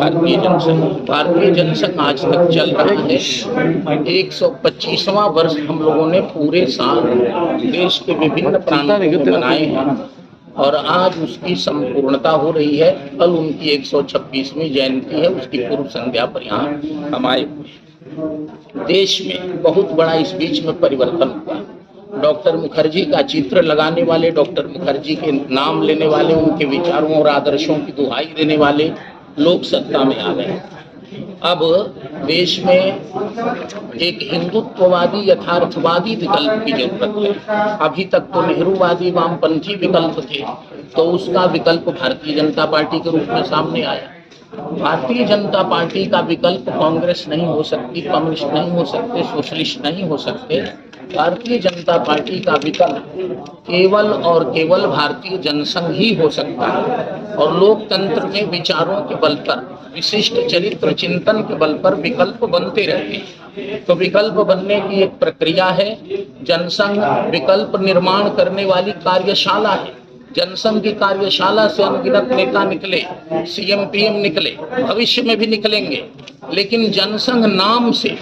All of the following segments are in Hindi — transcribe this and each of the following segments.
भारतीय जनसंघ आज तक चल रहा है। 125वां वर्ष हम लोगों ने पूरे साल देश के विभिन्न प्रांतों में मनाए हैं और आज उसकी संपूर्णता हो रही है। कल उनकी 126वीं जयंती है, उसकी पूर्व संध्या पर यहाँ हम आए हुए। देश में बहुत बड़ा इस बीच में परिवर्तन हुआ। डॉक्टर मुखर्जी का चित्र लगाने वाले, डॉक्टर मुखर्जी के नाम लेने वाले, उनके विचारों और आदर्शों की दुहाई देने वाले लोग सत्ता में आ गए। अब देश में एक हिंदुत्ववादी यथार्थवादी विकल्प की जरूरत है। अभी तक तो नेहरूवादी वामपंथी विकल्प थे, तो उसका विकल्प भारतीय जनता पार्टी के रूप में सामने आया। भारतीय जनता पार्टी का विकल्प कांग्रेस नहीं हो सकती, कम्युनिस्ट नहीं हो सकते, सोशलिस्ट नहीं हो सकते। भारतीय जनता पार्टी का विकल्प केवल और केवल भारतीय जनसंघ ही हो सकता है और लोकतंत्र में विचारों के बल पर, विशिष्ट चरित्र चिंतन के बल पर विकल्प बनते रहते हैं। तो विकल्प बनने की एक प्रक्रिया है। जनसंघ विकल्प निर्माण करने वाली कार्यशाला है। जनसंघ की कार्यशाला से अनगिनत नेता निकले, सीएम पीएम निकले, भविष्य में भी निकलेंगे, लेकिन जनसंघ नाम से,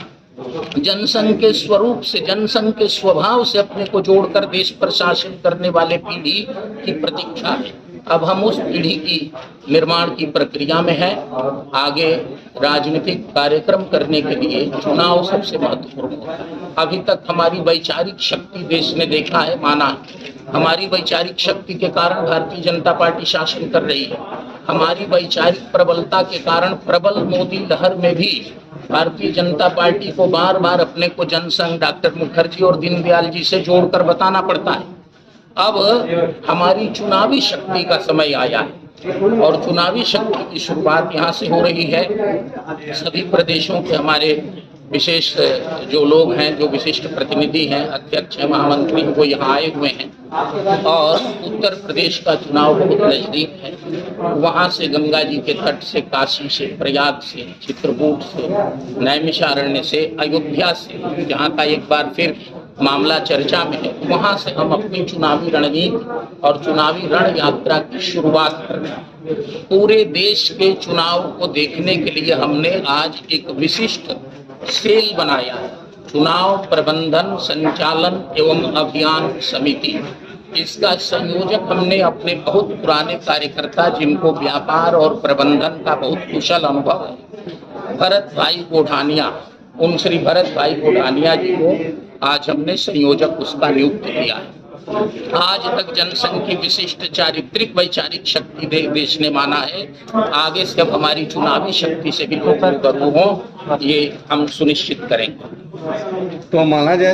जनसंघ के स्वरूप से, जनसंघ के स्वभाव से अपने को जोड़कर देश पर शासन करने वाले पीढ़ी की प्रतीक्षा है। अब हम उस पीढ़ी की निर्माण की प्रक्रिया में है। आगे राजनीतिक कार्यक्रम करने के लिए चुनाव सबसे महत्वपूर्ण होता है। अभी तक हमारी वैचारिक शक्ति देश ने देखा है, माना है। हमारी वैचारिक शक्ति के कारण भारतीय जनता पार्टी शासन कर रही है। हमारी वैचारिक प्रबलता के कारण प्रबल मोदी लहर में भी भारतीय जनता पार्टी को बार बार अपने को जनसंघ, डॉक्टर मुखर्जी और दीनदयाल जी से जोड़कर बताना पड़ता है। अब हमारी चुनावी शक्ति का समय आया है और चुनावी शक्ति की शुरुआत यहाँ से हो रही है। सभी प्रदेशों के हमारे विशेष जो लोग हैं, जो विशिष्ट प्रतिनिधि हैं, अध्यक्ष हैं, महामंत्री, वो यहाँ आए हुए हैं और उत्तर प्रदेश का चुनाव बहुत नजदीक है। वहाँ से गंगा जी के तट से, काशी से, प्रयाग से, चित्रकूट से, नैमिषारण्य से, अयोध्या से, जहाँ का एक बार फिर मामला चर्चा में है, वहाँ से हम अपनी चुनावी रणनीति और चुनावी रण यात्रा की शुरुआत कर रहे हैं। पूरे देश के चुनाव को देखने के लिए हमने आज एक विशिष्ट सेल बनाया है, चुनाव प्रबंधन संचालन एवं अभियान समिति। इसका संयोजक हमने अपने बहुत पुराने कार्यकर्ता, जिनको व्यापार और प्रबंधन का बहुत कुशल अनुभव है, भरत भाई गोढ़ानिया, उन श्री भरत भाई गोढ़ानिया जी को आज हमने संयोजक उसका नियुक्त किया है। आज तक जनसंघ की विशिष्ट चारित्रिक वैचारिक शक्ति देश ने माना है। आगे से अब हमारी चुनावी शक्ति से भी रूबरू हो, ये हम सुनिश्चित करेंगे। तो माना जाए